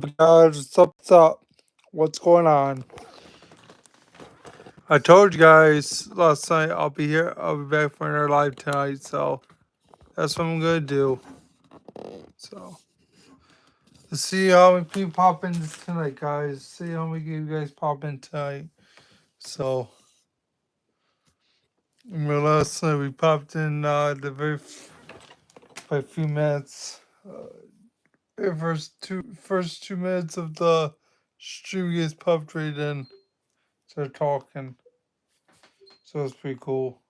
Guys, what's up? What's going on? I told you guys last night I'll be here. I'll be back for another live tonight, so that's what I'm gonna do. So let's see how many people pop in tonight, guys. See how many you guys pop in tonight. So last night we popped in the by a few minutes. The first 2 minutes of the stream, you guys popped right in. Started talking. So it's pretty cool.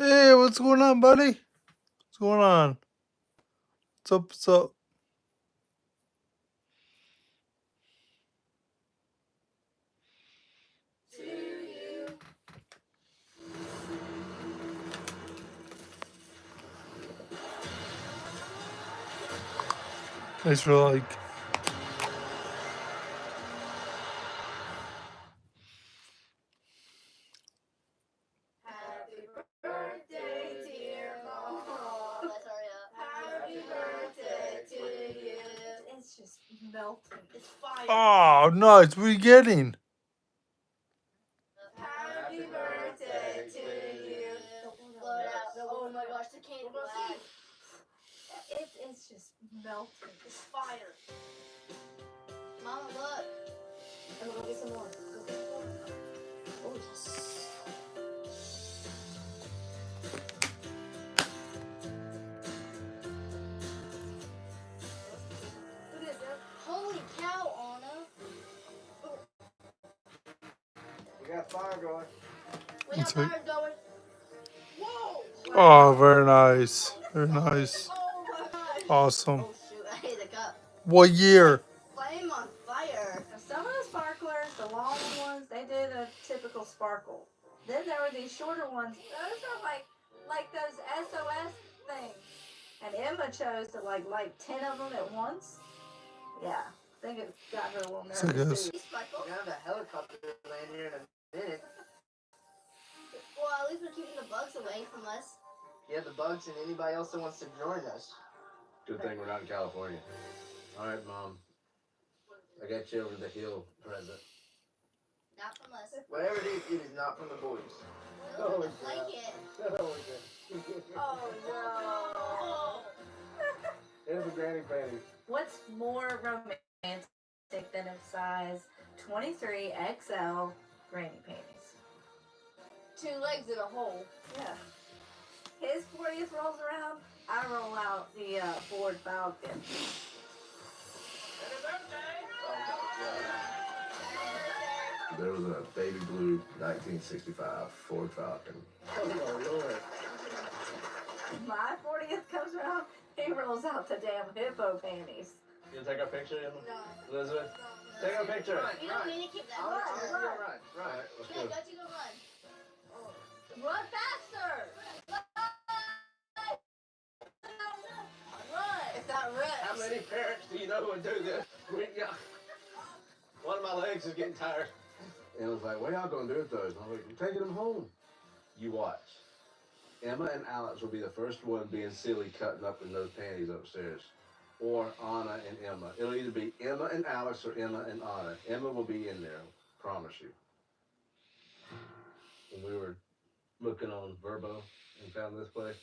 Hey, what's going on, buddy? What's going on? What's up? What's up? Thanks for like. Happy birthday, dear Mom. Let's hurry up. Happy birthday to you. It's just melting. It's fire. Oh, nice. What are you getting? Happy birthday to you. Blow it out. Oh my gosh, the cake black. It's just melting. It's fire. Mama, look. I'm gonna go get some more. Go get some more. Oh, yes. Holy cow, Anna. We got fire going. We got Sweet. fire going. Whoa! Oh, very nice. Very nice. Oh my gosh. Awesome. Oh shoot, I hit the cup. What year? Flame on fire. Some of the sparklers, the long ones, they did a typical sparkle. Then there were these shorter ones. Those are like those SOS things. And Emma chose to light 10 of them at once. Yeah, I think it got her a little nervous So good. too. Sparkle. We're gonna have a helicopter land here in a minute. Well, at least we're keeping the bugs away from us. Yeah, the bugs and anybody else that wants to join us. Good thing we're not in California. All right, Mom. I got you over the hill present. Not from us. Whatever it is not from the boys. We look at the blanket. Oh no. There's a granny panties. What's more romantic than a size 23 XL granny panties? 2 legs in a hole. Yeah. His 40th rolls around, I roll out the Ford Falcon. There was a baby blue 1965 Ford Falcon. Oh, Lord. My 40th comes around, he rolls out the damn hippo panties. You take our picture, Emma? No. Elizabeth? Take our picture. You don't need to keep that. I'll Run. let you run. All right, let's Yeah, go. don't you go run. Run faster. Run. It's not run. How many parents do you know would do this? One of my legs is getting tired. And it was like, what y'all gonna do with those? I'm like, I'm taking them home. You watch. Emma and Alex will be the first one being silly cutting up in those panties upstairs. Or Anna and Emma. It'll either be Emma and Alex or Emma and Anna. Emma will be in there, promise you. When we were looking on Verbo and found this place,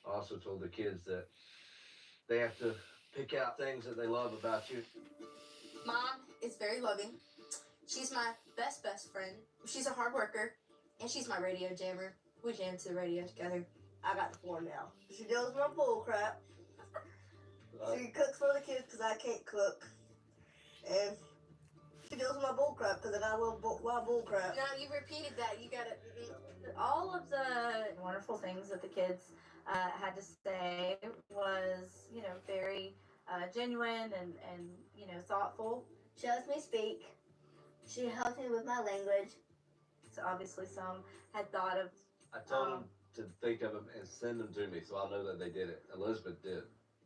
I also told the kids that they have to pick out things that they love about you. Mom is very loving. She's my best friend. She's a hard worker, and she's my radio jammer. We jam to the radio together. I got the form now. She does my bull crap. She cooks for the kids because I can't cook. And she does my bull crap because I got a little wild bull crap. No, you repeated that. You gotta. All of the wonderful things that the kids had to say was, very genuine and thoughtful. She lets me speak. She helps me with my language. So obviously some had thought of, I told them to think of them and send them to me so I'll know that they did it. Elizabeth did.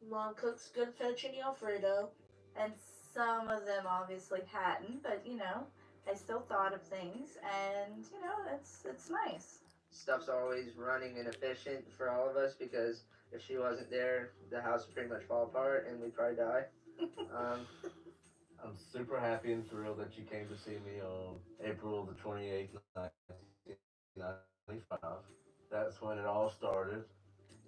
Mom cooks good fettuccine Alfredo. and some of them obviously hadn't, but they still thought of things, and it's nice. Stuff's always running and efficient for all of us because if she wasn't there, the house would pretty much fall apart and we'd probably die. I'm super happy and thrilled that you came to see me on April the 28th, 1995. That's when it all started,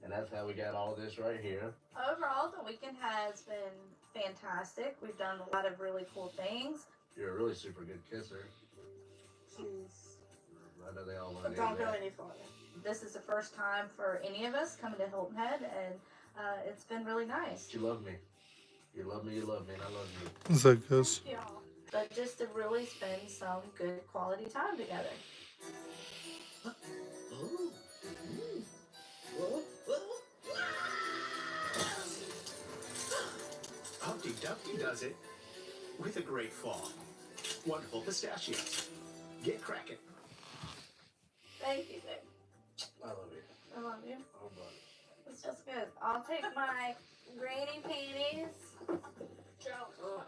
and that's how we got all this right here. Overall, the weekend has been fantastic. We've done a lot of really cool things. You're a really super good kisser. She's. I know they all want to Don't go any farther. This is the first time for any of us coming to Hilton Head, and it's been really nice. You love me. You love me, and I love you. Is that goes? Yeah. But just to really spend some good quality time together. Humpty Dumpty does it with a great fall. Wonderful pistachios. Get cracking. Thank you, babe. I love you. I love you. Oh, buddy. It's just good. I'll take my granny panties.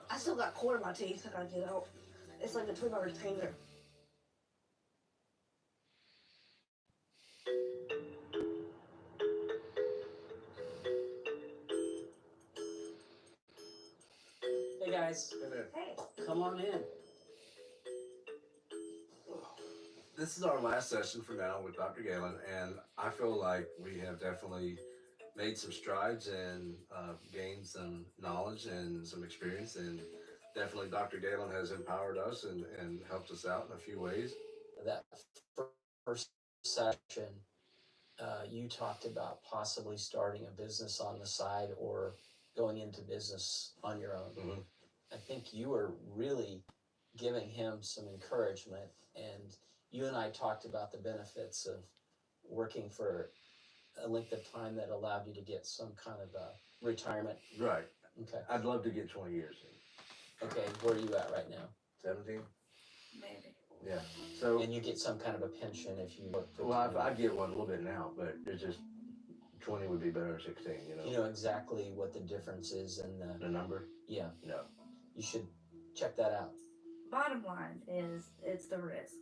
I still got corn in my teeth. I gotta get out. It's like between my retainer. Hey guys, Hey. come on in. This is our last session for now with Dr. Galen, and I feel like we have definitely made some strides and gained some knowledge and some experience, and definitely Dr. Galen has empowered us and helped us out in a few ways. That first session, you talked about possibly starting a business on the side or going into business on your own. Mm-hmm. I think you were really giving him some encouragement, and you and I talked about the benefits of working for a length of time that allowed you to get some kind of a retirement. Right. Okay. I'd love to get 20 years in. Okay, where are you at right now? 17? Maybe. Yeah. So, And you get some kind of a pension if you work for well, 20 I get one a little bit now, but it's just 20 would be better than 16, You know exactly what the difference is in The number? yeah, No. you should check that out. Bottom line is it's the risk.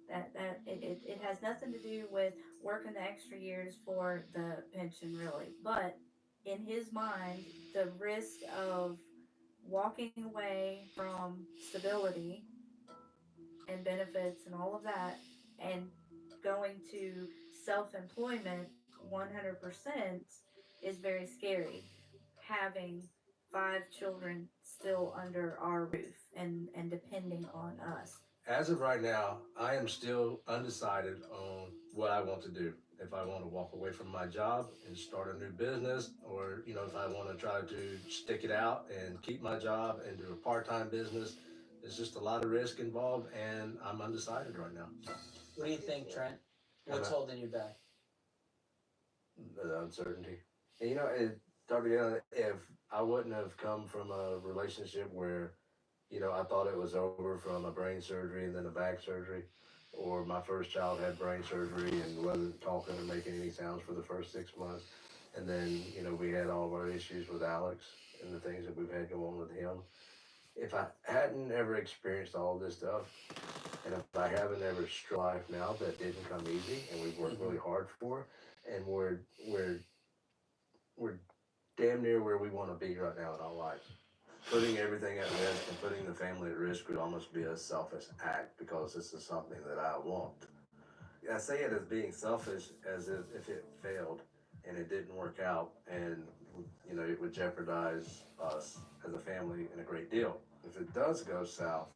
That it has nothing to do with working the extra years for the pension really. But in his mind, the risk of walking away from stability and benefits and all of that and going to self-employment 100% is very scary. Having 5 children still under our roof and depending on us. As of right now, I am still undecided on what I want to do. If I want to walk away from my job and start a new business, or if I want to try to stick it out and keep my job and do a part-time business. There's just a lot of risk involved, and I'm undecided right now. What do you think, Trent? What's Hello? holding you back? The uncertainty. And Dr. Galen, if I wouldn't have come from a relationship where I thought it was over from a brain surgery and then a back surgery, or my first child had brain surgery and wasn't talking or making any sounds for the first 6 months. And then, we had all of our issues with Alex and the things that we've had go on with him. If I hadn't ever experienced all this stuff, and if I haven't ever strived now, that didn't come easy, and we've worked really hard for, and we're damn near where we want to be right now in our lives. Putting everything at risk and putting the family at risk would almost be a selfish act because this is something that I want. I say it as being selfish as if it failed and it didn't work out, and it would jeopardize us as a family in a great deal. If it does go south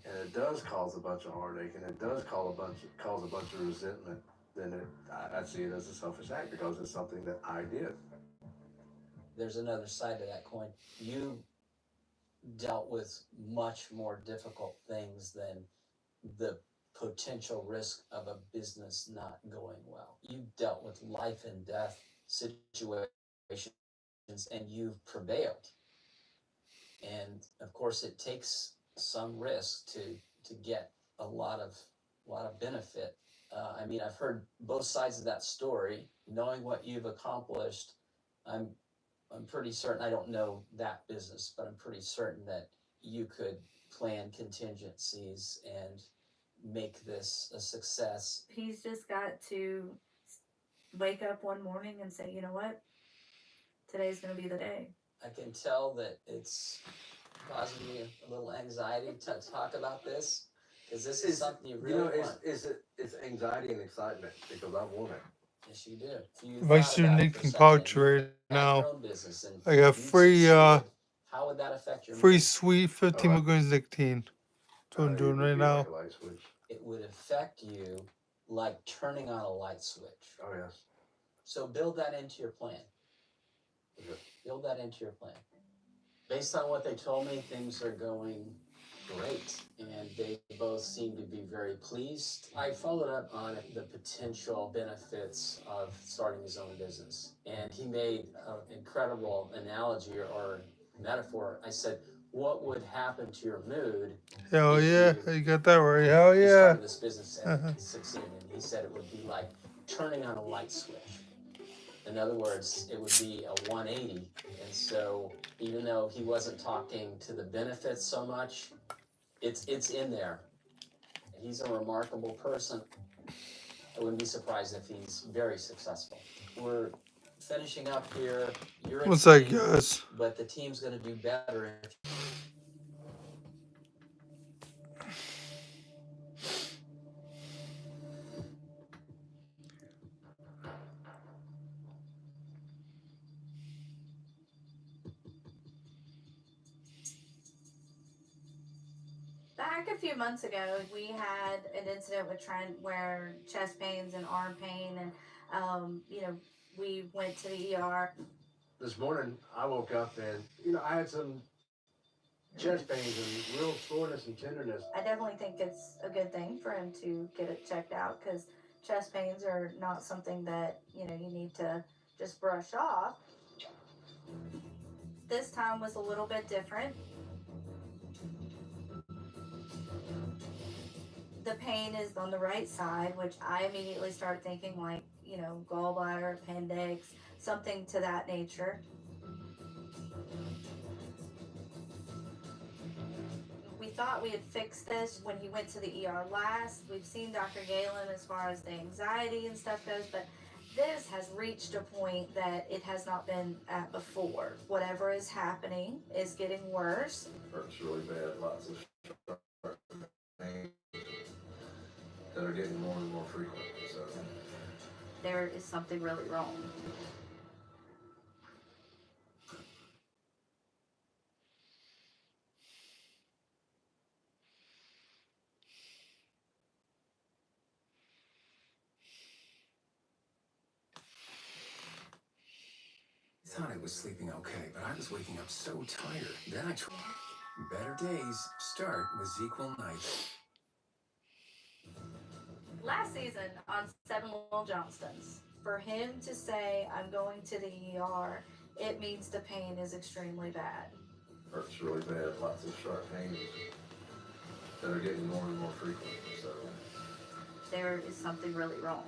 and it does cause a bunch of heartache and it does cause a bunch of resentment, then I see it as a selfish act because it's something that I did. There's another side to that coin. You dealt with much more difficult things than the potential risk of a business not going well. You dealt with life and death situations and you've prevailed. And of course it takes some risk to get a lot of benefit. I mean, I've heard both sides of that story. Knowing what you've accomplished, I'm pretty certain, I don't know that business, but I'm pretty certain that you could plan contingencies and make this a success. He's just got to wake up one morning and say, you know what? Today's going to be the day. I can tell that it's causing me a little anxiety to talk about this, because this is something you really want. It's anxiety and excitement because I want it. Yes, you do. You Makes thought you about it Nick for a and second. Pouch You right had now. your own business and I got you free succeeded. How would that affect your free mood? sweet 15 milligrams nicotine. That's what I'm It doing would right be now. like a light switch. It would affect you like turning on a light switch. Oh yes. So build that into your plan. Okay. Build that into your plan. Based on what they told me, things are going great, and they both seem to be very pleased. I followed up on the potential benefits of starting his own business, and he made an incredible analogy or metaphor. I said, what would happen to your mood Hell if yeah, you you got that right. Hell you yeah. started this business and succeeded? And he said it would be like turning on a light switch. In other words, it would be a 180. And so even though he wasn't talking to the benefits so much, it's in there. He's a remarkable person. I wouldn't be surprised if he's very successful. We're finishing up here. You're a What's that, team, guys? but the team's going to do better if Back a few months ago, we had an incident with Trent where chest pains and arm pain, and we went to the ER. This morning I woke up and I had some chest pains and real soreness and tenderness. I definitely think it's a good thing for him to get it checked out, because chest pains are not something that you need to just brush off. This time was a little bit different. The pain is on the right side, which I immediately start thinking like, gallbladder, appendix, something to that nature. We thought we had fixed this when he went to the ER last. We've seen Dr. Galen as far as the anxiety and stuff goes, but this has reached a point that it has not been at before. Whatever is happening is getting worse. Hurts really bad, lots of sharp pains that are getting more and more frequent. So There is something really wrong. I thought I was sleeping okay, but I was waking up so tired. Then I tried. Better days start with ZzzQuil Nights. Last season on Seven Little Johnstons, for him to say, I'm going to the ER, it means the pain is extremely bad. hurts really bad, lots of sharp pains that are getting more and more frequent. So There is something really wrong.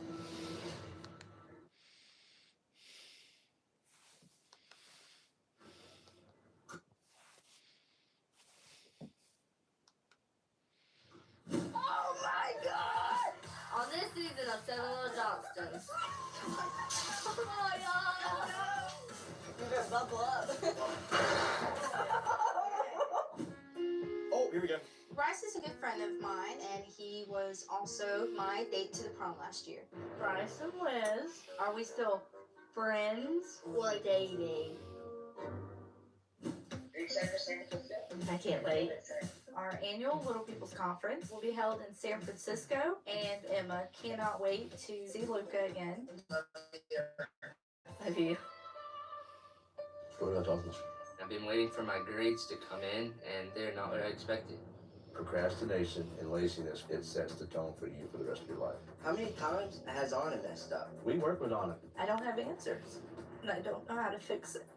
Oh my god! On this season of Seven Little Johnstons. Oh my god! You better buckle up. Oh, here we go. Bryce is a good friend of mine, and he was also my date to the prom last year. Bryce and Liz, are we still friends? Or dating. I can't wait. Our annual Little People's Conference will be held in San Francisco, and Emma cannot wait to see Luca again. Love you. What are you talking? I've been waiting for my grades to come in, and they're not what I expected. Procrastination and laziness, it sets the tone for you for the rest of your life. How many times has Anna messed up? We work with Anna. I don't have answers, and I don't know how to fix it.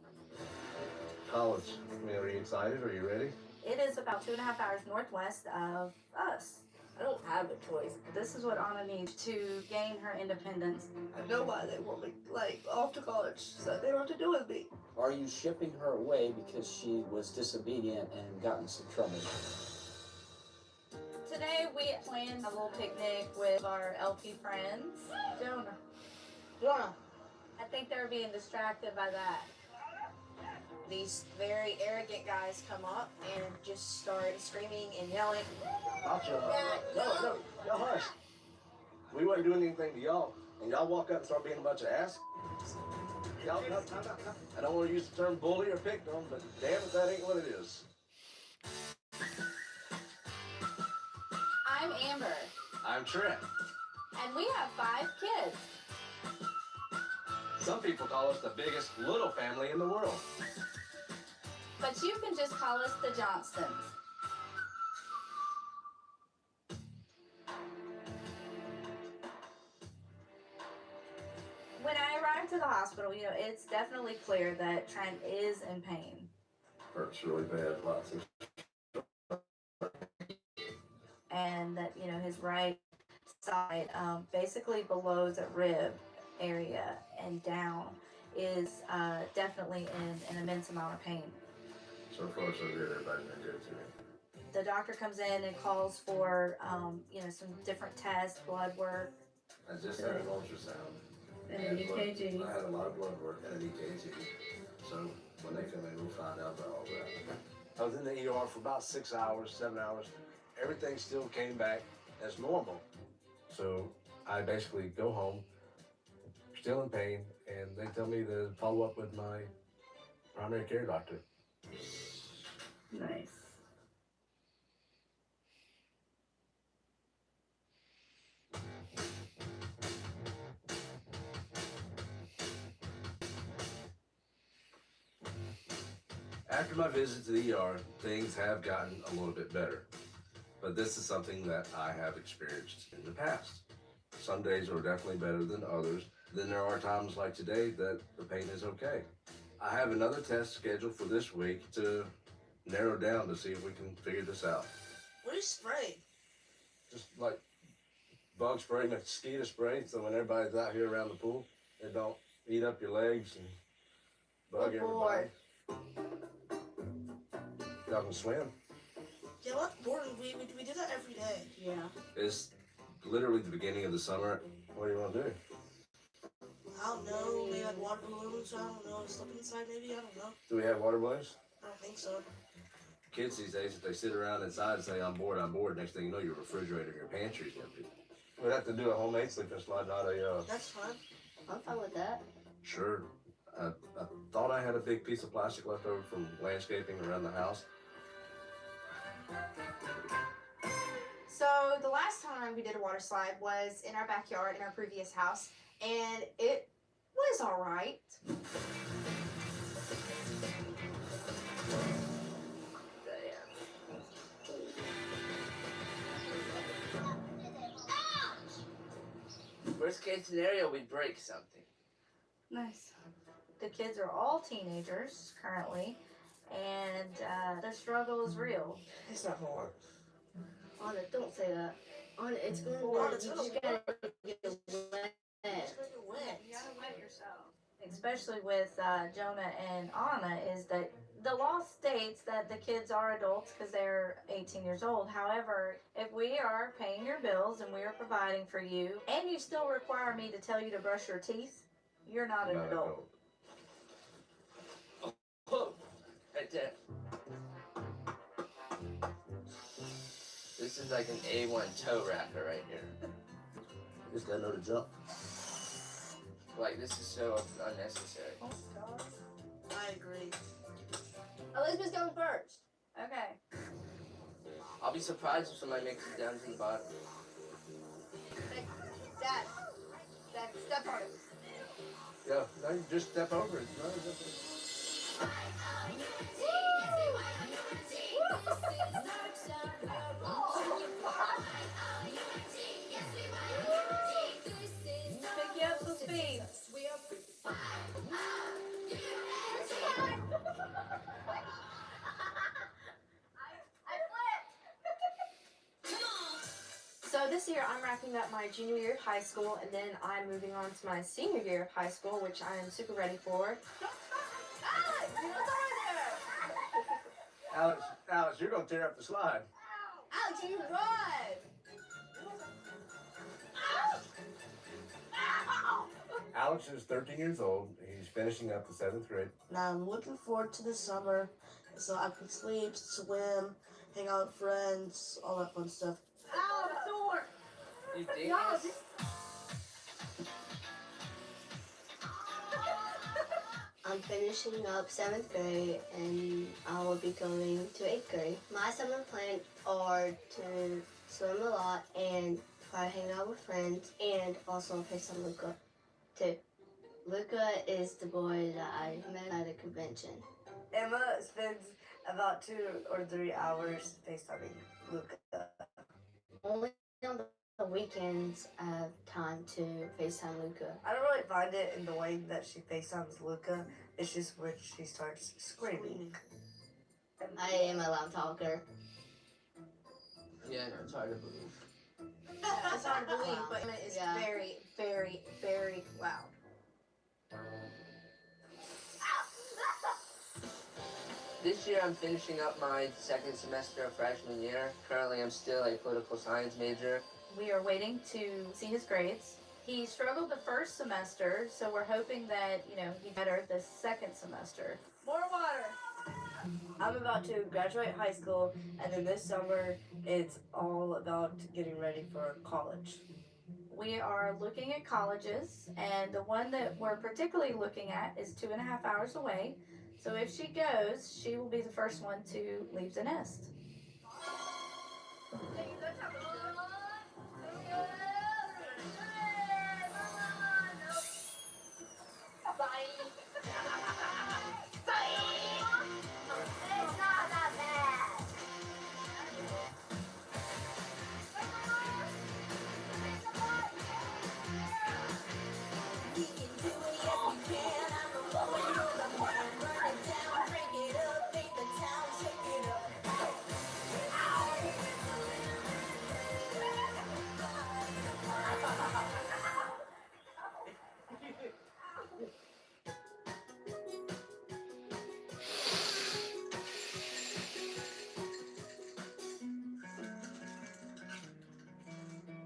College. I mean, are you excited? Are you ready? It is about 2.5 hours northwest of us. I don't have a choice. This is what Anna needs to gain her independence. I know why they want me, like, off to college, so they don't have to do with me. Are you shipping her away because she was disobedient and got in some trouble? Today we planned a little picnic with our LP friends. Jonah. I think they're being distracted by that. These very arrogant guys come up and just start screaming and yelling. No, y'all hush. We wasn't doing anything to y'all, and y'all walk up and start being a bunch of ass. Y'all, no. I don't want to use the term bully or picked on, but damn it, that ain't what it is. I'm Amber, I'm Trent. and we have 5 kids. Some people call us the biggest little family in the world. But you can just call us the Johnstons. When I arrived to the hospital, it's definitely clear that Trent is in pain. Hurts really bad, lots of. And that, his right side, basically below the rib area and down, is definitely in an immense amount of pain. So far, so good. Everybody's been good to me. The doctor comes in and calls for, some different tests, blood work. I just had an ultrasound. And an EKG. I had a lot of blood work and an EKG. So when they come in, we'll find out about all that. I was in the ER for about 6 hours, 7 hours. Everything still came back as normal. So I basically go home, still in pain, and they tell me to follow up with my primary care doctor. Nice. After my visit to the ER, things have gotten a little bit better. But this is something that I have experienced in the past. Some days are definitely better than others. Then there are times like today that the pain is okay. I have another test scheduled for this week to narrow down to see if we can figure this out. What do you spray? Just like bug spray, mosquito spray, so when everybody's out here around the pool, they don't eat up your legs and bug everybody. Y'all can swim. Yeah, well, that's boring. We do that every day. Yeah. It's literally the beginning of the summer. What do you want to do? I don't know. Maybe like water balloons. I don't know. Slip inside maybe. I don't know. Do we have water balloons? I don't think so. Kids these days, if they sit around inside and say, I'm bored, next thing you know, your refrigerator and your pantry's empty. We'd have to do a homemade sleeping slide, not a, That's fine. I'm fine with that. Sure. I thought I had a big piece of plastic left over from landscaping around the house. So the last time we did a water slide was in our backyard in our previous house, and it was all right. Worst case scenario, we break something. Nice. The kids are all teenagers currently, and their struggle is real. It's not gonna work. Anna, don't say that. Anna, it's gonna Anna, work. it's You gonna just gotta get wet. It's gonna get wet. You gotta wet yourself. Especially with Jonah and Anna, is that the law states that the kids are adults because they're 18 years old. However, if we are paying your bills and we are providing for you, and you still require me to tell you to brush your teeth, you're not an adult. Whoa, right there. This is like an A1 toe wrapper right here. Just gotta know to jump. Like, this is so unnecessary. Oh, God. I agree. Elizabeth's going first. Okay. I'll be surprised if somebody makes it down to the bottom. Dad, step on it. Yeah, no, you just step over it. No, Pick you up some speed. So this year I'm wrapping up my junior year of high school, and then I'm moving on to my senior year of high school, which I am super ready for. Alex, you're gonna tear up the slide. Alex, you run! Alex is 13 years old. He's finishing up the 7th grade. And I'm looking forward to the summer so I can sleep, swim, hang out with friends, all that fun stuff. Ow, door! You dingus. I'm finishing up 7th grade and I will be going to 8th grade. My summer plans are to swim a lot and try to hang out with friends and also play some Luca too. Luca is the boy that I met at a convention. Emma spends about 2 or 3 hours FaceTiming Luca. Only on the weekends I have time to FaceTime Luca. I don't really find it in the way that she FaceTimes Luca. It's just when she starts screaming. I am a loud talker. Yeah, no, it's hard to believe. It's hard to believe, Wow. but Emma is Yeah. very, very, very loud. This year I'm finishing up my 2nd semester of freshman year. Currently I'm still a political science major. We are waiting to see his grades. He struggled the first semester, so we're hoping that, he's better the second semester. More water! I'm about to graduate high school, and then this summer it's all about getting ready for college. We are looking at colleges, and the one that we're particularly looking at is 2.5 hours away. So if she goes, she will be the first one to leave the nest.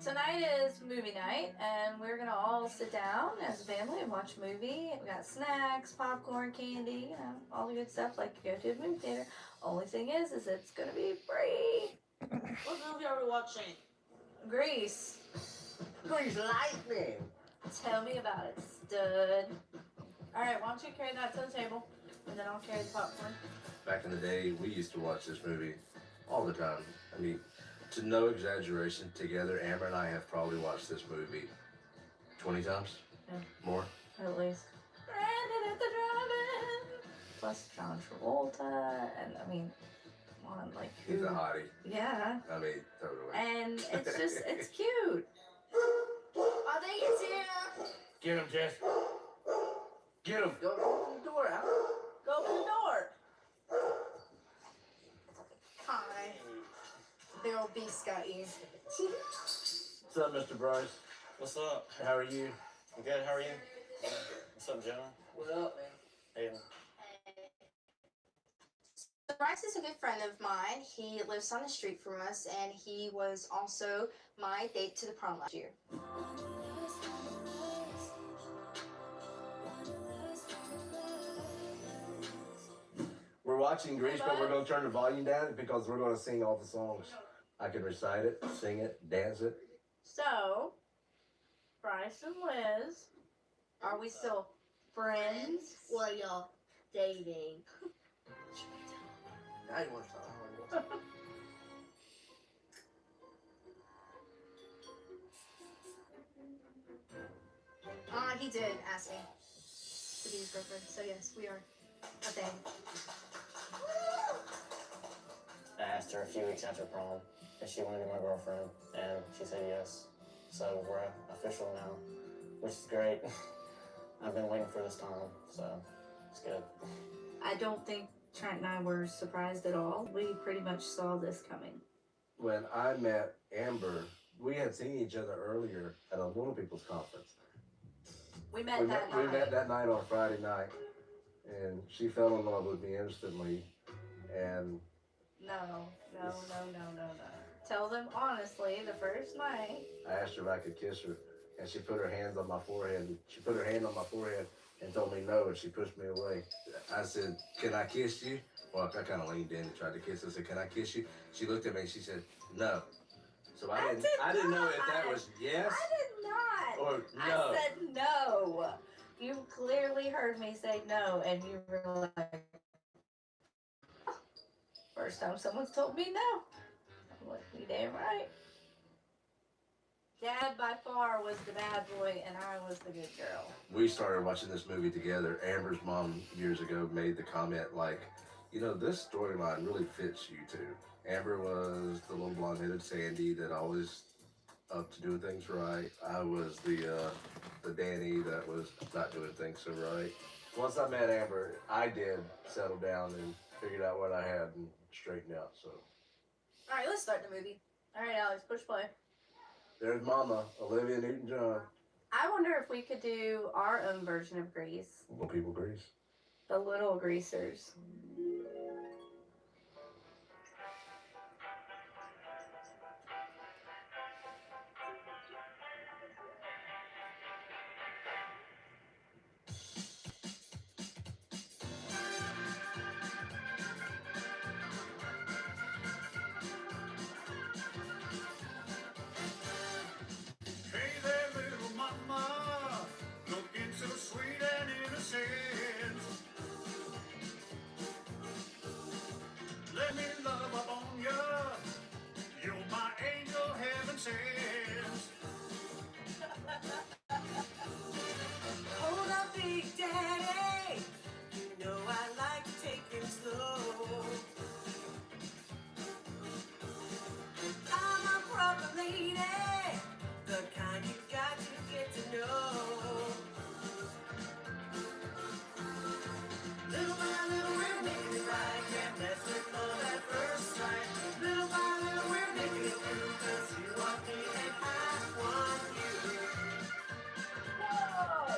Tonight is movie night, and we're gonna all sit down as a family and watch a movie. We got snacks, popcorn, candy, all the good stuff like you go to a movie theater. Only thing is it's gonna be free. What movie are we watching? Grease. Grease Lightning. Tell me about it, stud. All right, why don't you carry that to the table, and then I'll carry the popcorn. Back in the day, we used to watch this movie all the time. I mean, to no exaggeration, together, Amber and I have probably watched this movie 20 times? Yeah. More? At least. Brandon at the drive-in. Plus John Travolta, and I mean, come on, like He's a hottie. Yeah. I mean, totally. And it's just, it's cute. I think it's here. Get him, Jess. Get him. Don't open the door, Alex. Go open the door. Hi. Big old beast got you. What's up, Mr. Bryce? What's up? How are you? I'm good. How are you? What's up, Jenna? What up, man? Hey. So Bryce is a good friend of mine. He lives on the street from us, and he was also my date to the prom last year. We're watching Grease, but we're going to turn the volume down because we're going to sing all the songs. I can recite it, sing it, dance it. So, Bryce and Liz, are we still friends? Well, y'all dating. Now you want to talk. He did ask me to be his girlfriend, so yes, we are a thing. I asked her a few weeks after prom if she wanted to be my girlfriend, and she said yes. So we're official now, which is great. I've been waiting for this time, so it's good. I don't think Trent and I were surprised at all. We pretty much saw this coming. When I met Amber, we had seen each other earlier at a Little People's Conference. We met that night. We met that night on Friday night, and she fell in love with me instantly. And No. Tell them honestly, the first night. I asked her if I could kiss her, and she put her hands on my forehead. She put her hand on my forehead and told me no, and she pushed me away. I said, "Can I kiss you?" Well, I kind of leaned in and tried to kiss her. I said, "Can I kiss you?" She looked at me and she said, "No." So I didn't know if that was yes I did not. or no. I said no. You clearly heard me say no, and you were like, oh, first time someone's told me no. I'm like, you damn right. Dad by far was the bad boy, and I was the good girl. We started watching this movie together. Amber's mom years ago made the comment like, you know, this storyline really fits you two. Amber was the little blonde-headed Sandy that always up to doing things right. I was the Danny that was not doing things so right. Once I met Amber, I did settle down and figured out what I had and straightened out. So All right, let's start the movie. All right, Alex, push play. there's Mama, Olivia Newton-John. I wonder if we could do our own version of Grease. Little People Grease. The Little Greasers. Hey there, little mama, looking so sweet and innocent. Let me love up on ya. You're my angel, heaven sends. Hold up, Big Daddy. You know I like to take things slow. I'm a proper lady, the kind you got to get to know. Little by little, we're making it right. Can't mess with love at first sight. Little by little, we're making it through. 'Cause you want me and I want you. Whoa!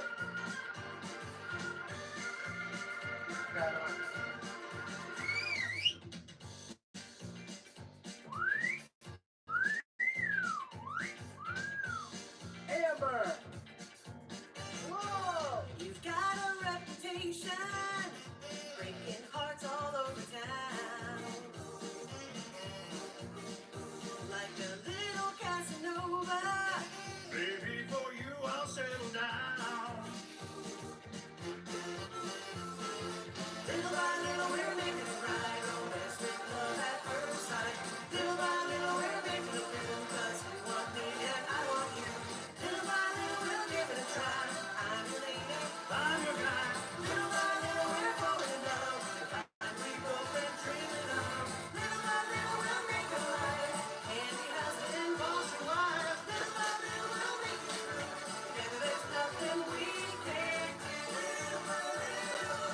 Amber! Whoa! You've got a reputation, breaking hearts all over town. Like a little Casanova. Baby, for you I'll settle down. Little by little we're making it right. Romance with love at first sight. Little by little we're making it through. 'Cause you want me and I want you. Little by little we'll give it a try. I'm your lady, I'm your guy. Little by little we're falling in love. The kind we both been dreaming of. Little by little we'll make it right. Handy husband, bossy wife. Little by little we'll make it through. Together there's nothing we can't do. Little by little.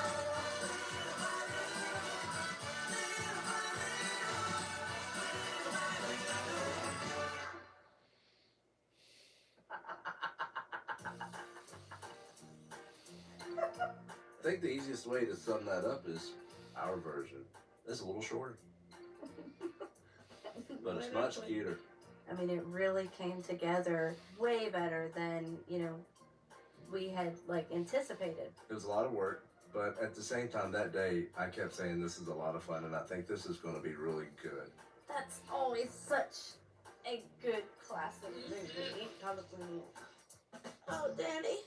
I think the easiest way to sum that up is our version. It's a little shorter, but it's much cuter. I mean, it really came together way better than, we had, anticipated. It was a lot of work, but at the same time that day, I kept saying this is a lot of fun, and I think this is going to be really good. That's always such a good classic movie. Oh, Danny.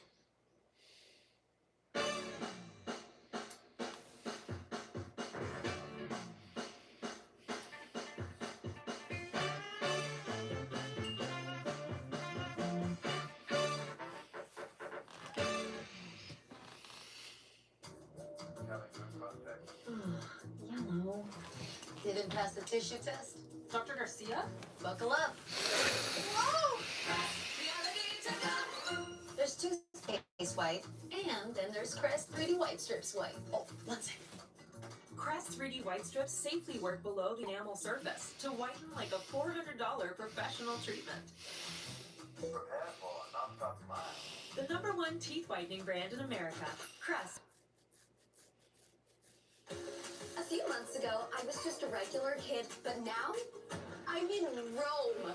Didn't pass the tissue test? Dr. Garcia? Buckle up. Whoa! There's Toothpaste White, and then there's Crest 3D White Strips White. Oh, one second. Crest 3D White Strips safely work below the enamel surface to whiten like a $400 professional treatment. Prepare for a non-stop smile. The #1 teeth whitening brand in America, Crest. A few months ago, I was just a regular kid, but now I'm in Rome.